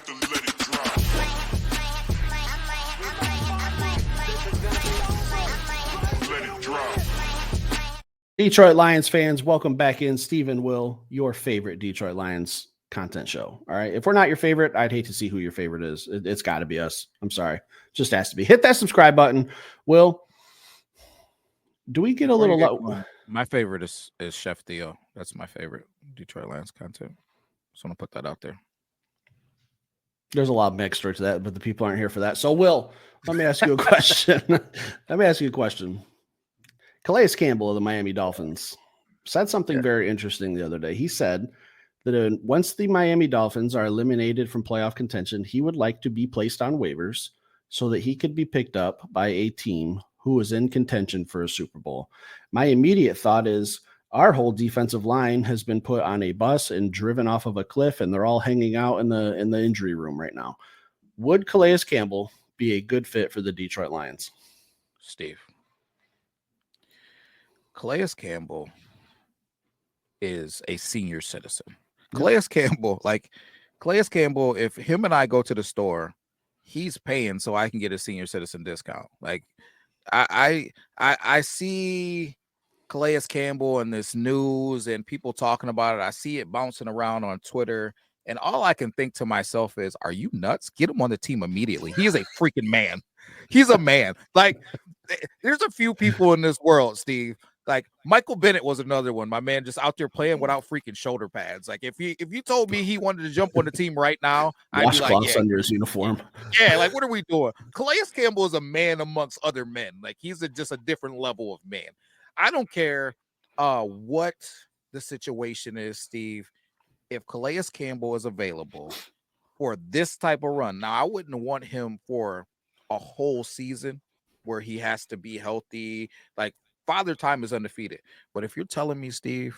have to let it drop. Let it drop. Detroit Lions fans, welcome back in. Stephen Will, your favorite Detroit Lions content show. All right. If we're not your favorite, I'd hate to see who your favorite is. It's got to be us. I'm sorry. Just has to be. Hit that subscribe button. Will, do we get a little low? My favorite is Chef Theo. That's my favorite Detroit Lions content. Just want to put that out there. There's a lot of backstory to that, but the people aren't here for that. So, Will, let me ask you a question. Calais Campbell of the Miami Dolphins said something very interesting the other day. He said that once the Miami Dolphins are eliminated from playoff contention, he would like to be placed on waivers so that he could be picked up by a team who is in contention for a Super Bowl. My immediate thought is our whole defensive line has been put on a bus and driven off of a cliff, and they're all hanging out in the injury room right now. Would Calais Campbell be a good fit for the Detroit Lions? Steve. Calais Campbell is a senior citizen. Calais Campbell, if him and I go to the store, he's paying so I can get a senior citizen discount. Like I see Calais Campbell in this news and people talking about it. I see it bouncing around on Twitter, and all I can think to myself is, are you nuts? Get him on the team immediately. He is a freaking man. He's a man. Like, there's a few people in this world, Steve. Like Michael Bennett was another one. My man just out there playing without freaking shoulder pads. Like if you told me he wanted to jump on the team right now, I'd be like, yeah, under his uniform. Yeah, like what are we doing? Calais Campbell is a man amongst other men. Like he's just a different level of man. I don't care what the situation is, Steve. If Calais Campbell is available for this type of run, now I wouldn't want him for a whole season where he has to be healthy. Like Father Time is undefeated. But if you're telling me, Steve,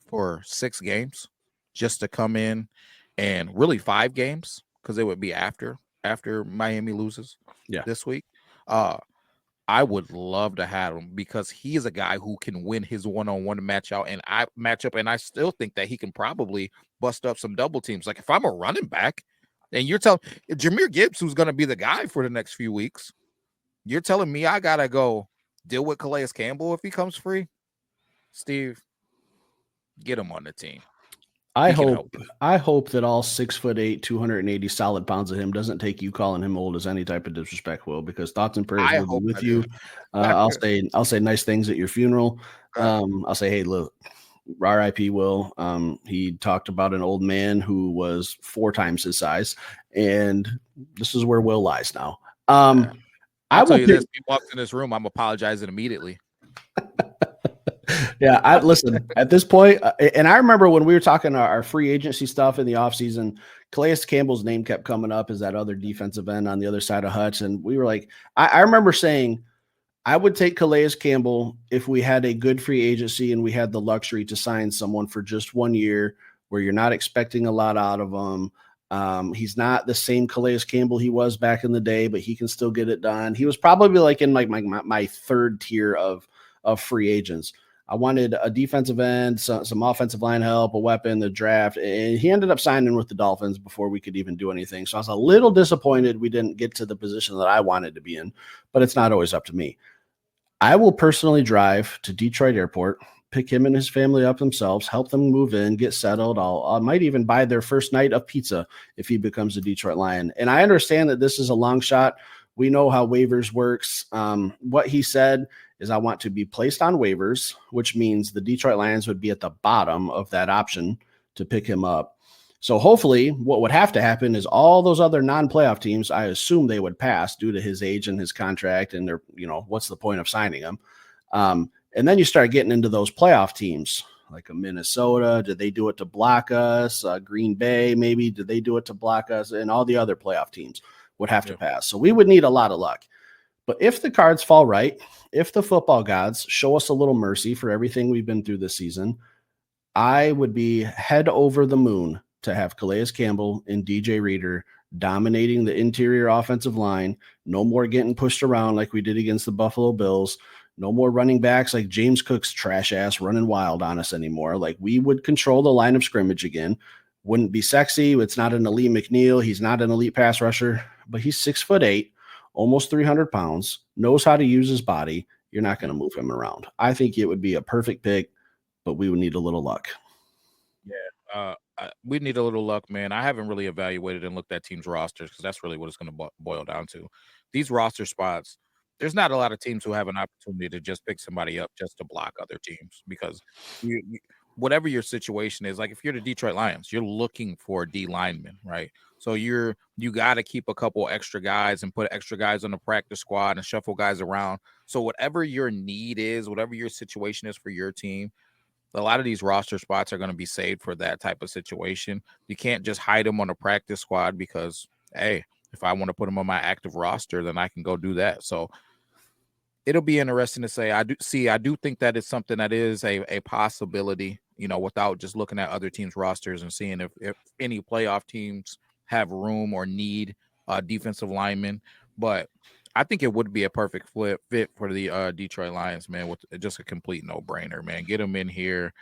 for 6 games just to come in, and really 5 games, because it would be after Miami loses this week, I would love to have him because he is a guy who can win his one-on-one matchup, and I still think that he can probably bust up some double teams. Like if I'm a running back, and you're telling Jahmyr Gibbs, who's going to be the guy for the next few weeks, you're telling me I gotta go deal with Calais Campbell if he comes free? Steve, get him on the team. I hope that all 6'8", 280 solid pounds of him doesn't take you calling him old as any type of disrespect, Will, because thoughts and prayers will be with you. I'll say nice things at your funeral. I'll say, hey, look, RIP Will. He talked about an old man who was 4 times his size, and this is where Will lies now. I'll tell you this: he walks in this room, I'm apologizing immediately. Yeah, I listen at this point, and I remember when we were talking our free agency stuff in the offseason, Calais Campbell's name kept coming up as that other defensive end on the other side of Hutch, and we were like, I remember saying I would take Calais Campbell if we had a good free agency and we had the luxury to sign someone for just 1 year where you're not expecting a lot out of him. He's not the same Calais Campbell he was back in the day, but he can still get it done. He was probably like in like my third tier of free agents. I wanted a defensive end, some offensive line help, a weapon, the draft, and he ended up signing with the Dolphins before we could even do anything. So I was a little disappointed we didn't get to the position that I wanted to be in, but it's not always up to me. I will personally drive to Detroit Airport, pick him and his family up themselves, help them move in, get settled. I might even buy their first night of pizza if he becomes a Detroit Lion. And I understand that this is a long shot. We know how waivers works. What he said is I want to be placed on waivers, which means the Detroit Lions would be at the bottom of that option to pick him up. So hopefully what would have to happen is all those other non-playoff teams, I assume they would pass due to his age and his contract and what's the point of signing him? And then you start getting into those playoff teams like a Minnesota. Did they do it to block us? Green Bay, maybe. Did they do it to block us? And all the other playoff teams would have to pass. So we would need a lot of luck. But if the cards fall right, if the football gods show us a little mercy for everything we've been through this season, I would be head over the moon to have Calais Campbell and DJ Reader dominating the interior offensive line. No more getting pushed around like we did against the Buffalo Bills. No more running backs like James Cook's trash ass running wild on us anymore. Like we would control the line of scrimmage again. Wouldn't be sexy. It's not an elite McNeil. He's not an elite pass rusher, but he's 6'8", almost 300 pounds, knows how to use his body. You're not going to move him around. I think it would be a perfect pick, but we would need a little luck. Yeah. We need a little luck, man. I haven't really evaluated and looked at teams' rosters because that's really what it's going to boil down to. These roster spots, there's not a lot of teams who have an opportunity to just pick somebody up just to block other teams because whatever your situation is, like if you're the Detroit Lions, you're looking for a D lineman, right? So you got to keep a couple extra guys and put extra guys on the practice squad and shuffle guys around. So whatever your need is, whatever your situation is for your team, a lot of these roster spots are going to be saved for that type of situation. You can't just hide them on the practice squad because, hey, if I want to put them on my active roster, then I can go do that. So it'll be interesting to say. I do think that it's something that is a possibility, without just looking at other teams' rosters and seeing if any playoff teams have room or need defensive linemen. But I think it would be a perfect fit for the Detroit Lions, man, with just a complete no-brainer, man. Get them in here,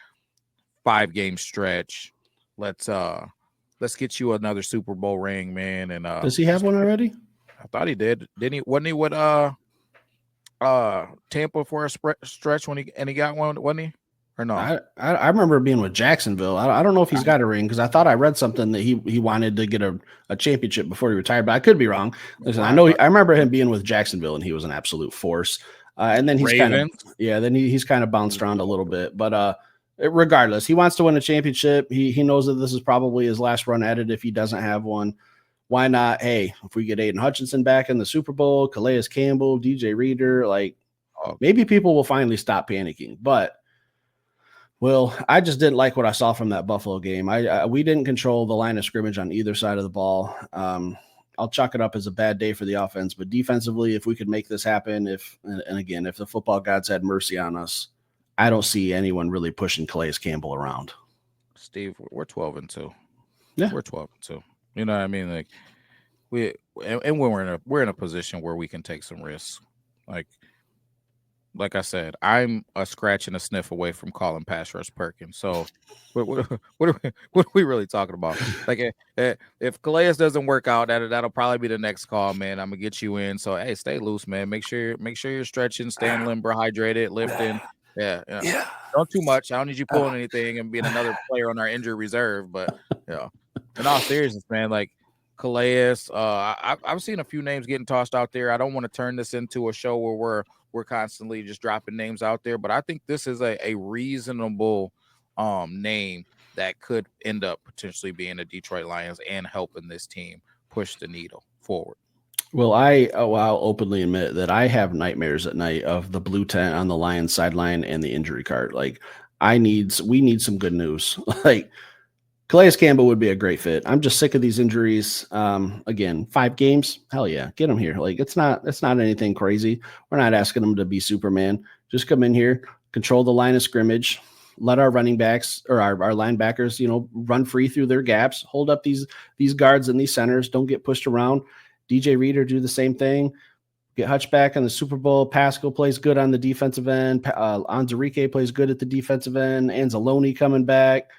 5-game stretch. Let's get you another Super Bowl ring, man. And does he have one already? I thought he did. Didn't he? Wasn't he with Tampa for a stretch when he got one, wasn't he? Or no? I remember being with Jacksonville. I don't know if he's got a ring because I thought I read something that he wanted to get a championship before he retired, but I could be wrong. Listen, I remember him being with Jacksonville and he was an absolute force. And then he's he's kind of bounced around a little bit, but regardless, he wants to win a championship. He knows that this is probably his last run at it if he doesn't have one. Why not? Hey, if we get Aiden Hutchinson back in the Super Bowl, Calais Campbell, DJ Reader, maybe people will finally stop panicking. But well, I just didn't like what I saw from that Buffalo game. We didn't control the line of scrimmage on either side of the ball. I'll chalk it up as a bad day for the offense, but defensively, if we could make this happen, if the football gods had mercy on us, I don't see anyone really pushing Calais Campbell around. Steve, we're 12-2. Yeah, we're 12-2. You know what I mean? Like we're in a position where we can take some risks. Like I said, I'm a scratch and a sniff away from calling pass rush Perkins. So what are we really talking about? Like if Calais doesn't work out, that'll probably be the next call, man. I'm gonna get you in. So hey, stay loose, man. Make sure you're stretching, staying limber, hydrated, lifting. Yeah. Don't too much. I don't need you pulling anything and being another player on our injured reserve. But in all seriousness, man, like Calais, I've seen a few names getting tossed out there. I don't want to turn this into a show where we're constantly just dropping names out there, but I think this is a reasonable name that could end up potentially being the Detroit Lions and helping this team push the needle forward. Well, I'll openly admit that I have nightmares at night of the blue tent on the Lions sideline and the injury card. Like we need some good news. Like Calais Campbell would be a great fit. I'm just sick of these injuries. Again, 5 games. Hell yeah. Get him here. Like it's not anything crazy. We're not asking him to be Superman. Just come in here, control the line of scrimmage, let our running backs or our linebackers, run free through their gaps, hold up these guards and these centers. Don't get pushed around. DJ Reader do the same thing. Get Hutch back on the Super Bowl. Pascal plays good on the defensive end. Anzarike plays good at the defensive end. Anzalone coming back.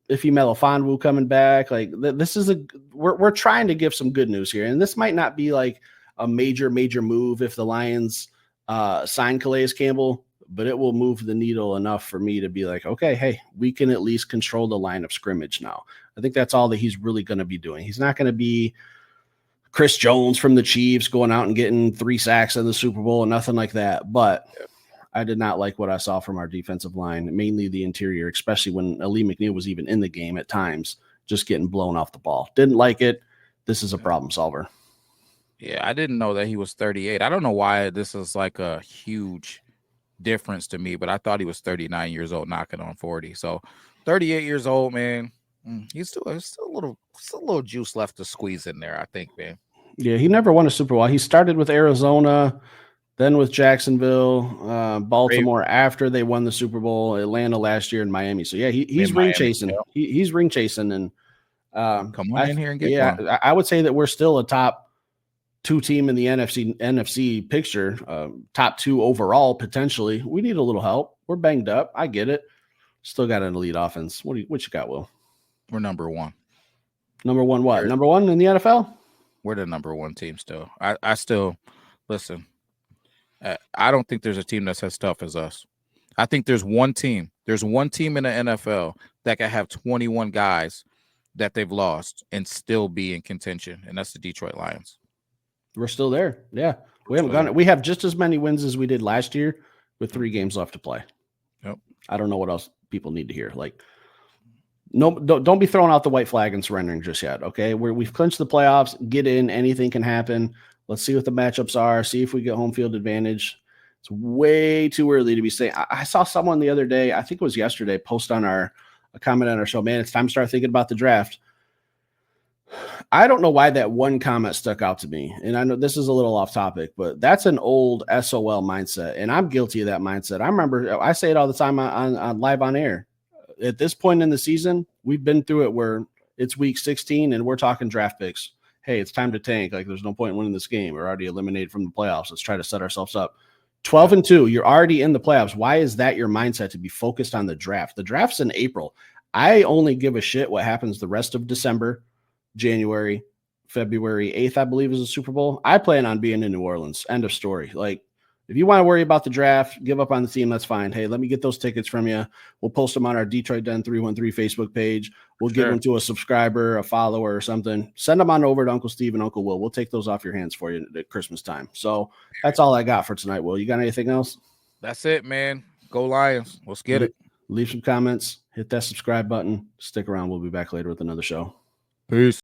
Ify Melifonwu coming back. Like this is we're trying to give some good news here. And this might not be like a major move if the Lions sign Calais Campbell, but it will move the needle enough for me to be like, okay, hey, we can at least control the line of scrimmage now. I think that's all that he's really going to be doing. He's not going to be Chris Jones from the Chiefs going out and getting 3 sacks in the Super Bowl and nothing like that. But I did not like what I saw from our defensive line, mainly the interior, especially when Ali McNeil was even in the game at times, just getting blown off the ball. Didn't like it. This is a problem solver. Yeah, I didn't know that he was 38. I don't know why this is like a huge difference to me, but I thought he was 39 years old, knocking on 40. So 38 years old, man. He's still a little juice left to squeeze in there, I think, man. Yeah, he never won a Super Bowl. He started with Arizona, then with Jacksonville, Baltimore after they won the Super Bowl, Atlanta last year, in Miami. So yeah, he's ring chasing. He's ring chasing, and come on in here and get one. I would say that we're still a top 2 team in the NFC picture, top 2 overall potentially. We need a little help. We're banged up. I get it. Still got an elite offense. What you got, Will? We're number one. Number one what? We're- Number one in the NFL? We're the number one team still. I still listen. I don't think there's a team that's as tough as us. I think there's one team. There's one team in the NFL that can have 21 guys that they've lost and still be in contention, and that's the Detroit Lions. We're still there. Yeah. We haven't gone. We have just as many wins as we did last year with 3 games left to play. Yep. I don't know what else people need to hear. Like, no, don't be throwing out the white flag and surrendering just yet. Okay. We've clinched the playoffs. Get in. Anything can happen. Let's see what the matchups are. See if we get home field advantage. It's way too early to be saying. I saw someone the other day, I think it was yesterday, post on a comment on our show. Man, it's time to start thinking about the draft. I don't know why that one comment stuck out to me. And I know this is a little off topic, but that's an old SOL mindset. And I'm guilty of that mindset. I remember I say it all the time on live on air. At this point in the season, we've been through it where it's week 16 and we're talking draft picks. Hey, it's time to tank. Like, there's no point in winning this game. We're already eliminated from the playoffs. Let's try to set ourselves up. 12-2, you're already in the playoffs. Why is that your mindset, to be focused on the draft? The draft's in April. I only give a shit what happens the rest of December, January, February 8th, I believe, is the Super Bowl. I plan on being in New Orleans. End of story. Like, if you want to worry about the draft, give up on the team, that's fine. Hey, let me get those tickets from you. We'll post them on our Detroit Den 313 Facebook page. We'll give them to a subscriber, a follower, or something. Send them on over to Uncle Steve and Uncle Will. We'll take those off your hands for you at Christmas time. So that's all I got for tonight, Will. You got anything else? That's it, man. Go Lions. Let's get it. Leave some comments. Hit that subscribe button. Stick around. We'll be back later with another show. Peace.